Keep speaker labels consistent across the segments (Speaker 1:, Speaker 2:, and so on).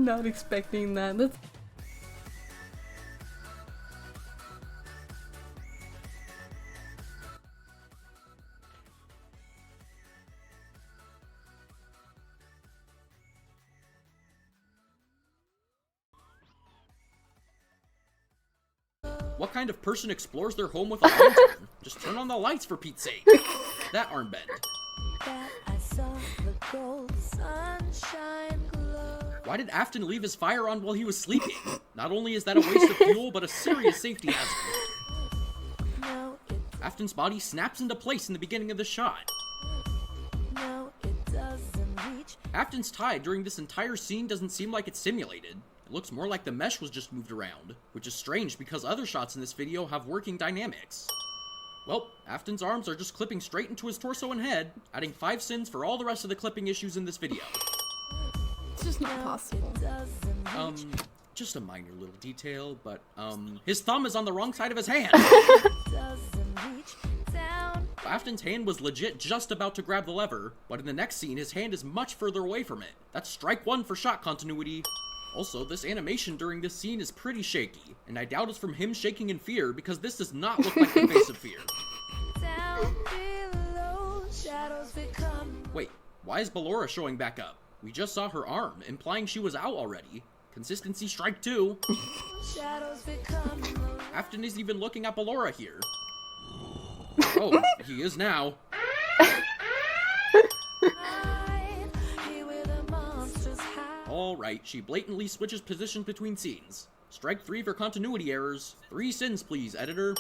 Speaker 1: Not expecting that. That's
Speaker 2: What kind of person explores their home with a lantern? Just turn on the lights for Pete's sake. That armband. Why did Afton leave his fire on while he was sleeping? Not only is that a waste of fuel, but a serious safety hazard. Afton's body snaps into place in the beginning of the shot. Afton's tie during this entire scene doesn't seem like it's simulated. It looks more like the mesh was just moved around, which is strange because other shots in this video have working dynamics. Well, Afton's arms are just clipping straight into his torso and head, adding 5 sins for all the rest of the clipping issues in this video.
Speaker 1: it's just not possible.
Speaker 2: Just a minor little detail, but, his thumb is on the wrong side of his hand! Afton's hand was legit just about to grab the lever, but in the next scene, his hand is much further away from it. That's strike 1 for shot continuity. Also, this animation during this scene is pretty shaky, and I doubt it's from him shaking in fear because this does not look like the face of fear. Wait, why is Ballora showing back up? We just saw her arm, implying she was out already. Consistency strike 2. Afton is even looking at Ballora here. Oh, he is now. Alright, she blatantly switches positions between scenes. Strike 3 for continuity errors. 3 sins, please, editor.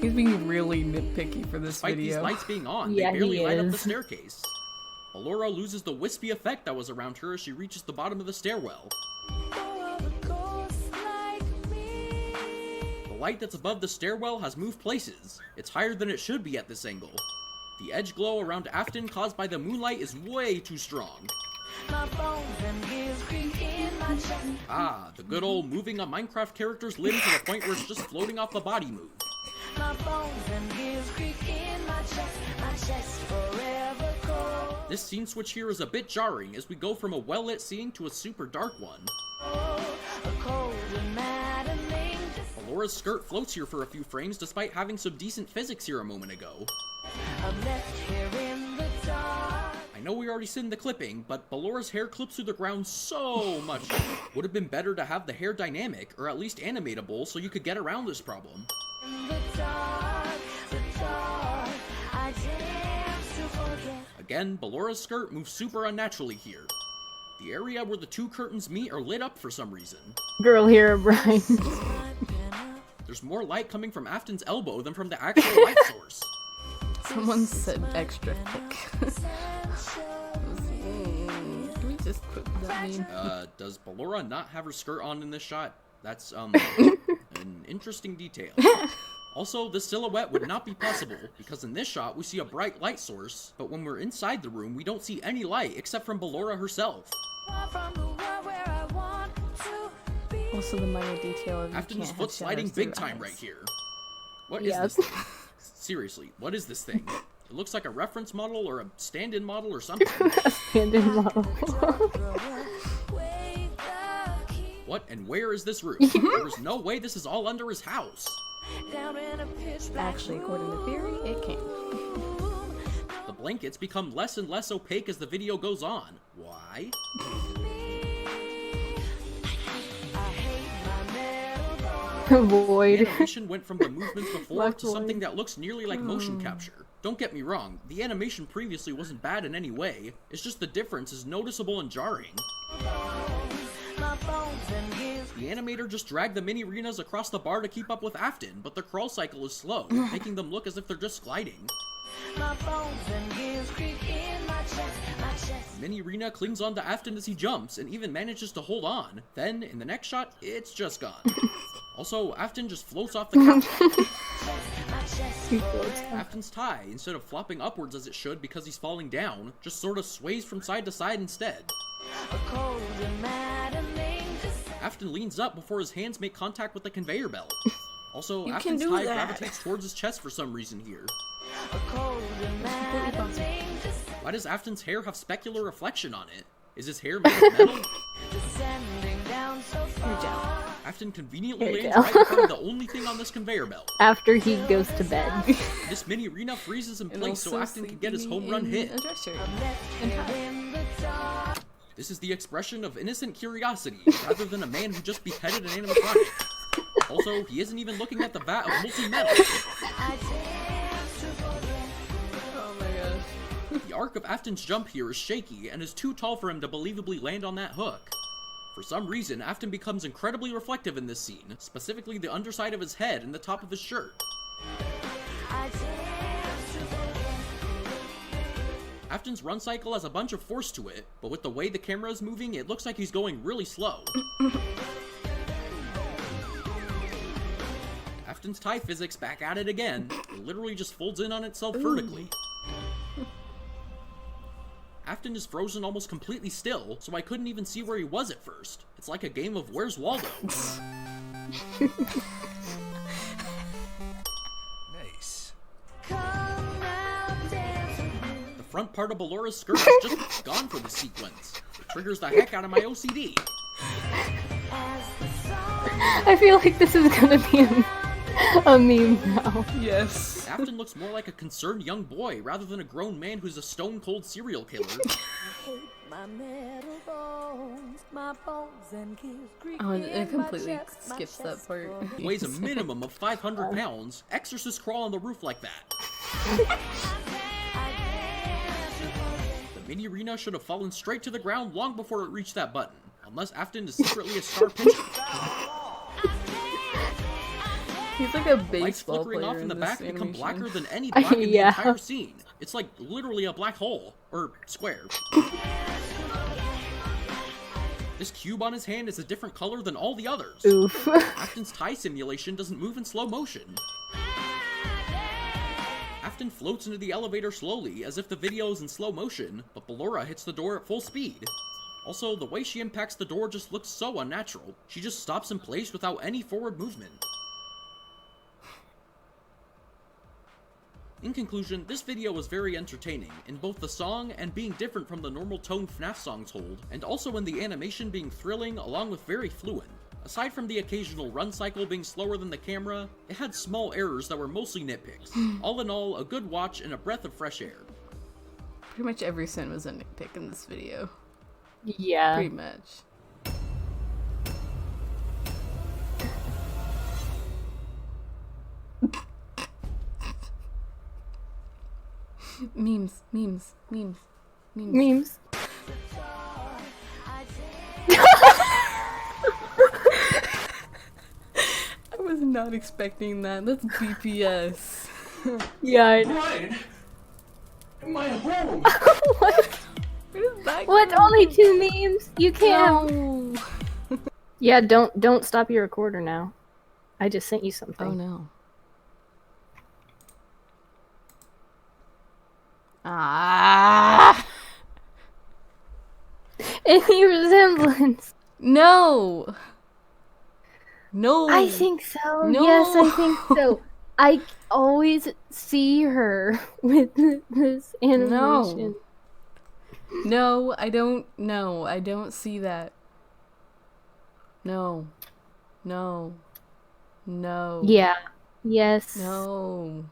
Speaker 1: He's being really nitpicky for this
Speaker 2: Despite
Speaker 1: video.
Speaker 2: these lights being on,
Speaker 3: Yeah,
Speaker 2: they barely
Speaker 3: he
Speaker 2: light up
Speaker 3: is.
Speaker 2: the staircase. Ballora loses the wispy effect that was around her as she reaches the bottom of the stairwell. The light that's above the stairwell has moved places. It's higher than it should be at this angle. The edge glow around Afton caused by the moonlight is way too strong. Ah, the good old moving a Minecraft character's limb to the point where it's just floating off the body move. This scene switch here is a bit jarring as we go from a well-lit scene to a super dark one. Ballora's skirt floats here for a few frames despite having some decent physics here a moment ago. I know we already seen the clipping, but Ballora's hair clips through the ground so much. Would have been better to have the hair dynamic, or at least animatable, so you could get around this problem. Again, Ballora's skirt moves super unnaturally here. The area where the 2 curtains meet are lit up for some reason.
Speaker 3: Girl here, Brian.
Speaker 2: There's more light coming from Afton's elbow than from the actual light source.
Speaker 1: Someone said extra thick. Can we just put that meme?
Speaker 2: Does Ballora not have her skirt on in this shot? That's, an interesting detail. Also, this silhouette would not be possible, because in this shot we see a bright light source, but when we're inside the room we don't see any light except from Ballora herself.
Speaker 1: Also the minor detail of you
Speaker 2: Afton's
Speaker 1: can't
Speaker 2: foot
Speaker 1: have
Speaker 2: sliding
Speaker 1: shadows through
Speaker 2: big time
Speaker 1: eyes.
Speaker 2: right here. What is
Speaker 3: Yes.
Speaker 2: this thing? Seriously, what is this thing? It looks like a reference model or a stand-in model or something.
Speaker 3: Stand-in model.
Speaker 2: What and where is this roof? There's no way this is all under his house.
Speaker 1: Actually, according to theory, it can't.
Speaker 2: The blankets become less and less opaque as the video goes on. Why?
Speaker 3: Void.
Speaker 2: The animation went from the movements before
Speaker 3: Left
Speaker 2: to something
Speaker 3: void.
Speaker 2: that looks nearly like motion capture. Don't get me wrong, the animation previously wasn't bad in any way, it's just the difference is noticeable and jarring. The animator just dragged the mini arenas across the bar to keep up with Afton, but the crawl cycle is slow, making them look as if they're just gliding. Mini Rena clings onto Afton as he jumps, and even manages to hold on. Then, in the next shot, it's just gone. Also, Afton just floats off the couch. Afton's tie, instead of flopping upwards as it should because he's falling down, just sort of sways from side to side instead. Afton leans up before his hands make contact with the conveyor belt. Also,
Speaker 1: You can
Speaker 2: Afton's
Speaker 1: do
Speaker 2: tie
Speaker 1: that.
Speaker 2: gravitates towards his chest for some reason here.
Speaker 1: It's completely possible.
Speaker 2: Why does Afton's hair have specular reflection on it? Is his hair made of metal?
Speaker 1: Your job.
Speaker 2: Afton conveniently
Speaker 3: Here,
Speaker 2: lands
Speaker 3: Joe.
Speaker 2: right in front of the only thing on this conveyor belt.
Speaker 3: After he goes to bed.
Speaker 2: This mini arena freezes in
Speaker 1: And
Speaker 2: place so
Speaker 1: also
Speaker 2: Afton can get his
Speaker 1: sleeping
Speaker 2: home run
Speaker 1: in
Speaker 2: hit.
Speaker 1: a dress shirt. And tie.
Speaker 2: This is the expression of innocent curiosity, rather than a man who just beheaded an animatronic. Also, he isn't even looking at the vat of molten metal.
Speaker 1: Oh my gosh.
Speaker 2: The arc of Afton's jump here is shaky and is too tall for him to believably land on that hook. For some reason, Afton becomes incredibly reflective in this scene, specifically the underside of his head and the top of his shirt. Afton's run cycle has a bunch of force to it, but with the way the camera is moving, it looks like he's going really slow. Afton's tie physics back at it again. It literally just folds in on itself vertically. Afton is frozen almost completely still, so I couldn't even see where he was at first. It's like a game of Where's Waldo?
Speaker 4: Nice.
Speaker 2: The front part of Ballora's skirt is just gone for the sequence. It triggers the heck out of my OCD.
Speaker 3: I feel like this is gonna be a meme now.
Speaker 1: Yes.
Speaker 2: Afton looks more like a concerned young boy rather than a grown man who's a stone-cold serial killer.
Speaker 1: Oh, and it completely skips that part.
Speaker 2: Weighs a minimum of 500 pounds. Exorcists crawl on the roof like that. The mini arena should have fallen straight to the ground long before it reached that button, unless Afton is secretly a star pitcher.
Speaker 1: He's like a
Speaker 2: Lights
Speaker 1: baseball
Speaker 2: flickering
Speaker 1: player
Speaker 2: off in the
Speaker 1: this
Speaker 2: back become
Speaker 1: animation.
Speaker 2: blacker than any black in the
Speaker 3: Yeah.
Speaker 2: entire scene. It's like literally a black hole. Or square. This cube on his hand is a different color than all the others.
Speaker 3: Oof.
Speaker 2: Afton's tie simulation doesn't move in slow motion. Afton floats into the elevator slowly, as if the video is in slow motion, but Ballora hits the door at full speed. Also, the way she impacts the door just looks so unnatural. She just stops in place without any forward movement. In conclusion, this video was very entertaining, in both the song and being different from the normal tone FNAF songs hold, and also in the animation being thrilling along with very fluent. Aside from the occasional run cycle being slower than the camera, it had small errors that were mostly nitpicks. All in all, a good watch and a breath of fresh air.
Speaker 1: Pretty much every sin was a nitpick in this video.
Speaker 3: Yeah.
Speaker 1: Pretty much. Memes.
Speaker 3: Memes.
Speaker 1: I was not expecting that. That's BPS.
Speaker 3: Yeah, I know.
Speaker 4: Brian! My home!
Speaker 3: What?
Speaker 1: Where is that
Speaker 3: What?
Speaker 1: come
Speaker 3: Only 2 memes? You can't.
Speaker 1: No.
Speaker 3: Yeah, don't stop your recorder now. I just sent you something.
Speaker 1: Oh no. Ah!
Speaker 3: Any resemblance?
Speaker 1: No. No.
Speaker 3: I think so.
Speaker 1: No.
Speaker 3: Yes, I think so. I always see her with this animation.
Speaker 1: No, I don't. No, I don't see that. No. No. No.
Speaker 3: Yeah. Yes.
Speaker 1: No.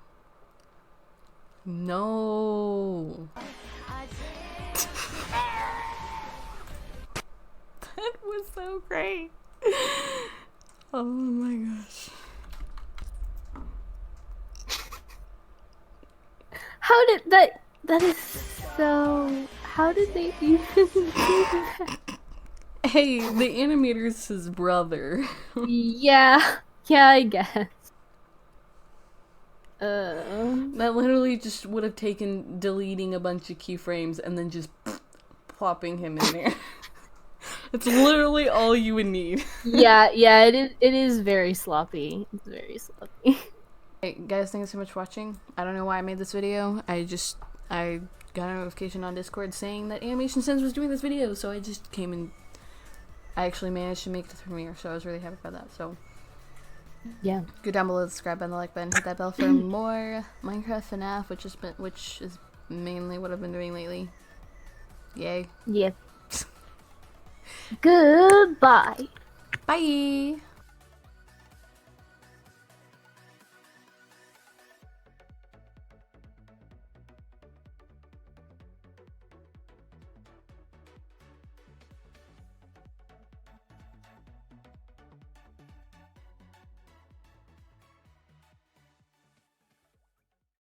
Speaker 1: No. That was so great. Oh my gosh.
Speaker 3: How did that is so how did they even do that?
Speaker 1: Hey, the animator's his brother.
Speaker 3: Yeah. Yeah, I guess.
Speaker 1: That literally just would have taken deleting a bunch of keyframes and then just plopping him in there. It's literally all you would need.
Speaker 3: Yeah, it is very sloppy. It's very sloppy.
Speaker 1: Hey guys, thanks so much for watching. I don't know why I made this video. I got a notification on Discord saying that Animation Sense was doing this video, so I just came and I actually managed to make the premiere, so I was really happy about that. So
Speaker 3: Yeah.
Speaker 1: go down below, subscribe button, the like button, hit that bell for more Minecraft FNAF, which is mainly what I've been doing lately. Yay.
Speaker 3: Yes. Goodbye.
Speaker 1: Bye!